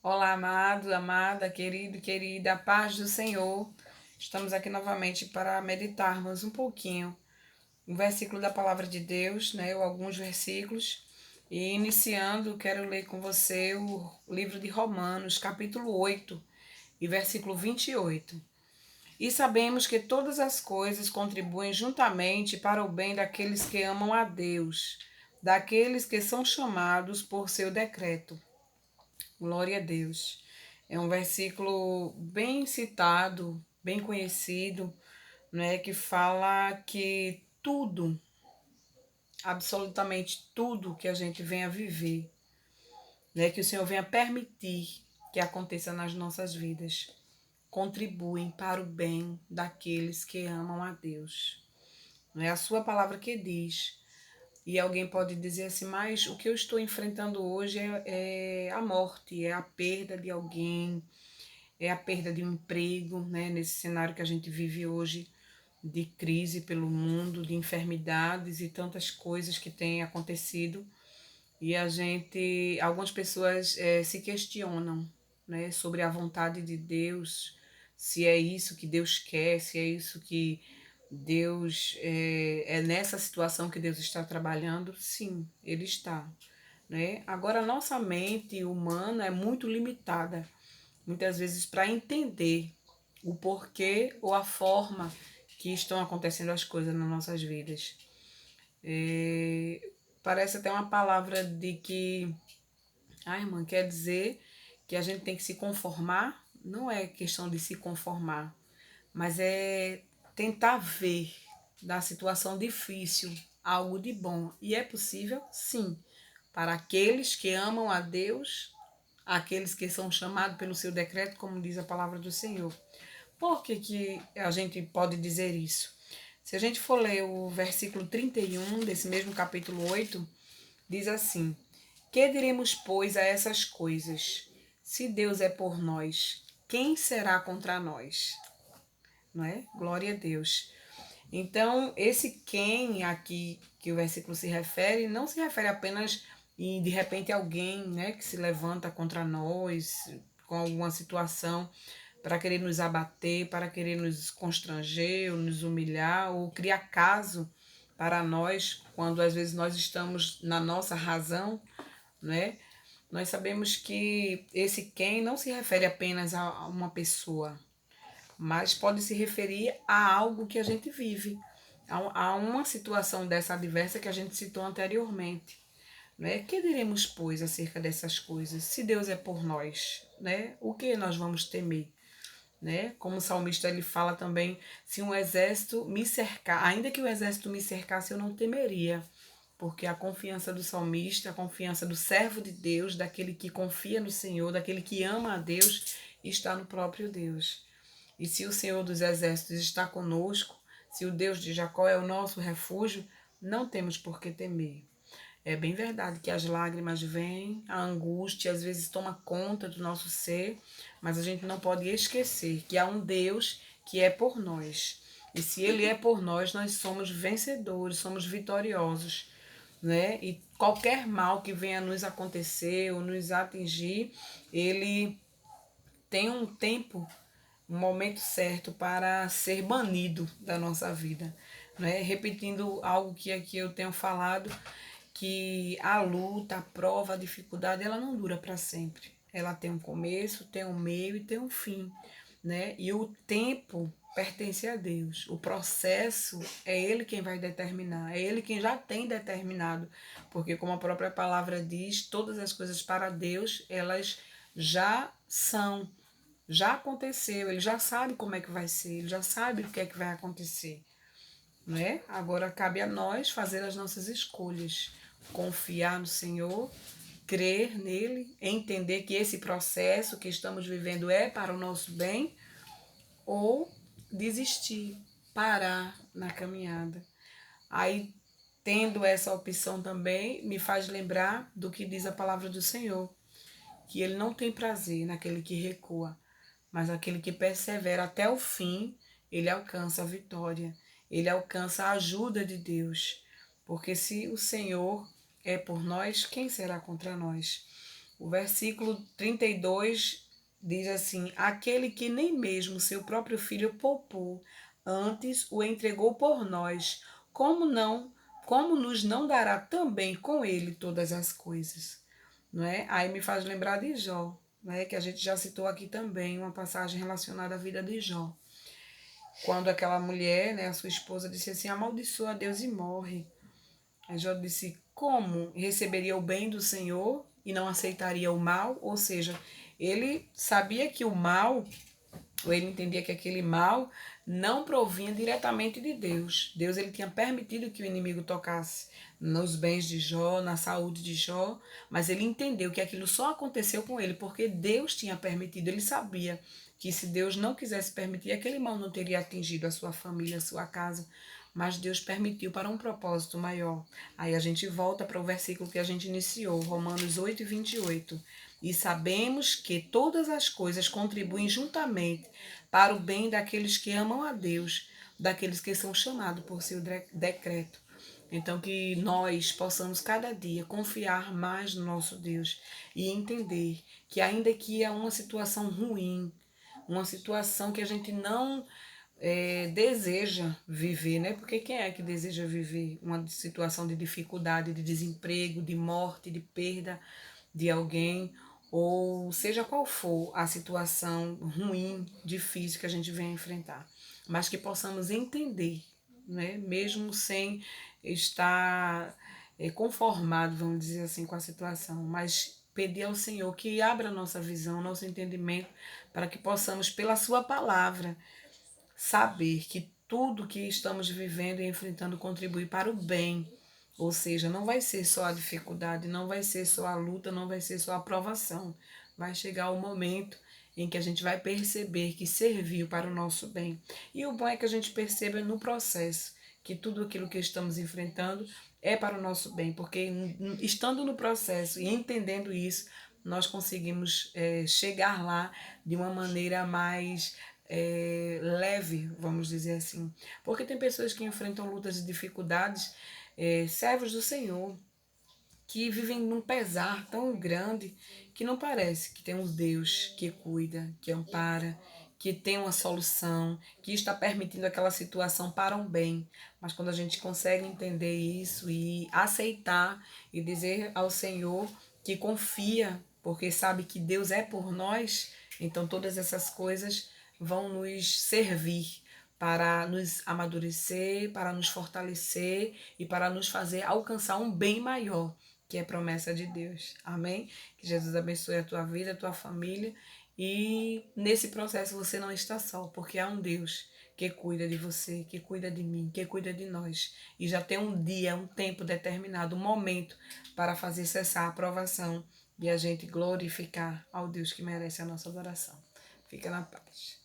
Olá, amado, amada, querido, querida, paz do Senhor. Estamos aqui novamente para meditarmos um pouquinho um versículo da palavra de Deus, né, ou alguns versículos. E iniciando, quero ler com você o livro de Romanos, capítulo 8 e versículo 28. E sabemos que todas as coisas contribuem juntamente para o bem daqueles que amam a Deus, daqueles que são chamados por seu decreto. Glória a Deus. É um versículo bem citado, bem conhecido, né, que fala que tudo, absolutamente tudo que a gente venha viver, né, que o Senhor venha permitir que aconteça nas nossas vidas, contribuem para o bem daqueles que amam a Deus. Não é a sua palavra que diz. E alguém pode dizer assim, mas o que eu estou enfrentando hoje é a morte, é a perda de alguém, é a perda de um emprego, né? Nesse cenário que a gente vive hoje de crise pelo mundo, de enfermidades e tantas coisas que têm acontecido. E algumas pessoas se questionam, né, sobre a vontade de Deus, se é isso que Deus quer, se é isso que Deus é nessa situação que Deus está trabalhando. Sim, Ele está, né? Agora, a nossa mente humana é muito limitada, muitas vezes, para entender o porquê ou a forma que estão acontecendo as coisas nas nossas vidas. É, parece até uma palavra de que, irmã, quer dizer que a gente tem que se conformar. Não é questão de se conformar, mas é tentar ver da situação difícil algo de bom. E é possível, sim, para aqueles que amam a Deus, aqueles que são chamados pelo seu decreto, como diz a palavra do Senhor. Por que, que a gente pode dizer isso? Se a gente for ler o versículo 31 desse mesmo capítulo 8, diz assim: Que diremos, pois, a essas coisas? Se Deus é por nós, quem será contra nós? Não é? Glória a Deus. Então, esse quem aqui que o versículo se refere, não se refere apenas em de repente alguém, né, que se levanta contra nós com alguma situação para querer nos abater, para querer nos constranger, ou nos humilhar, ou criar caso para nós, quando às vezes nós estamos na nossa razão, né? Nós sabemos que esse quem não se refere apenas a uma pessoa, mas pode se referir a algo que a gente vive, a uma situação dessa adversa que a gente citou anteriormente. Né? Que diremos, pois, acerca dessas coisas? Se Deus é por nós, né? O que nós vamos temer? Né? Como o salmista ele fala também, se um exército me cercar, ainda que o exército me cercasse, eu não temeria, porque a confiança do salmista, a confiança do servo de Deus, daquele que confia no Senhor, daquele que ama a Deus, está no próprio Deus. E se o Senhor dos Exércitos está conosco, se o Deus de Jacó é o nosso refúgio, não temos por que temer. É bem verdade que as lágrimas vêm, a angústia às vezes toma conta do nosso ser, mas a gente não pode esquecer que há um Deus que é por nós. E se Ele é por nós, nós somos vencedores, somos vitoriosos, né? E qualquer mal que venha nos acontecer ou nos atingir, Ele tem um tempo, um momento certo para ser banido da nossa vida, né? Repetindo algo que aqui eu tenho falado, que a luta, a prova, a dificuldade, ela não dura para sempre. Ela tem um começo, tem um meio e tem um fim, né? E o tempo pertence a Deus. O processo é Ele quem vai determinar, é Ele quem já tem determinado, porque como a própria palavra diz, todas as coisas para Deus, elas já são, já aconteceu, Ele já sabe como é que vai ser, Ele já sabe o que é que vai acontecer, né? Agora cabe a nós fazer as nossas escolhas, confiar no Senhor, crer nele, entender que esse processo que estamos vivendo é para o nosso bem, ou desistir, parar na caminhada. Aí, tendo essa opção também, me faz lembrar do que diz a palavra do Senhor, que ele não tem prazer naquele que recua, mas aquele que persevera até o fim, ele alcança a vitória, ele alcança a ajuda de Deus. Porque se o Senhor é por nós, quem será contra nós? O versículo 32 diz assim: aquele que nem mesmo seu próprio filho poupou, antes o entregou por nós, como nos não dará também com ele todas as coisas? Não é? Aí me faz lembrar de Jó, né? Que a gente já citou aqui também, uma passagem relacionada à vida de Jó. Quando aquela mulher, né, a sua esposa, disse assim: amaldiçoa a Deus e morre. Aí Jó disse: como receberia o bem do Senhor e não aceitaria o mal? Ou seja, ele sabia que o mal, ou ele entendia que aquele mal não provinha diretamente de Deus. Deus, ele tinha permitido que o inimigo tocasse nos bens de Jó, na saúde de Jó, mas ele entendeu que aquilo só aconteceu com ele porque Deus tinha permitido. Ele sabia que se Deus não quisesse permitir, aquele mal não teria atingido a sua família, a sua casa, mas Deus permitiu para um propósito maior. Aí a gente volta para o versículo que a gente iniciou, Romanos 8:28. E sabemos que todas as coisas contribuem juntamente para o bem daqueles que amam a Deus, daqueles que são chamados por seu decreto. Então, que nós possamos cada dia confiar mais no nosso Deus e entender que, ainda que há uma situação ruim, uma situação que a gente não deseja viver, né? Porque quem é que deseja viver uma situação de dificuldade, de desemprego, de morte, de perda de alguém, ou seja qual for a situação ruim, difícil que a gente venha enfrentar, mas que possamos entender, né? Mesmo sem estar conformado, vamos dizer assim, com a situação, mas pedir ao Senhor que abra a nossa visão, nosso entendimento, para que possamos, pela Sua palavra, saber que tudo que estamos vivendo e enfrentando contribui para o bem. Ou seja, não vai ser só a dificuldade, não vai ser só a luta, não vai ser só a provação. Vai chegar o momento em que a gente vai perceber que serviu para o nosso bem. E o bom é que a gente perceba no processo que tudo aquilo que estamos enfrentando é para o nosso bem, porque estando no processo e entendendo isso, nós conseguimos chegar lá de uma maneira mais leve, vamos dizer assim. Porque tem pessoas que enfrentam lutas e dificuldades, servos do Senhor, que vivem num pesar tão grande que não parece que tem um Deus que cuida, que ampara, que tem uma solução, que está permitindo aquela situação para um bem. Mas quando a gente consegue entender isso e aceitar e dizer ao Senhor que confia, porque sabe que Deus é por nós, então todas essas coisas vão nos servir para nos amadurecer, para nos fortalecer e para nos fazer alcançar um bem maior, que é promessa de Deus. Amém? Que Jesus abençoe a tua vida, a tua família. E nesse processo você não está só, porque há um Deus que cuida de você, que cuida de mim, que cuida de nós. E já tem um dia, um tempo determinado, um momento para fazer cessar a provação e a gente glorificar ao Deus que merece a nossa adoração. Fica na paz.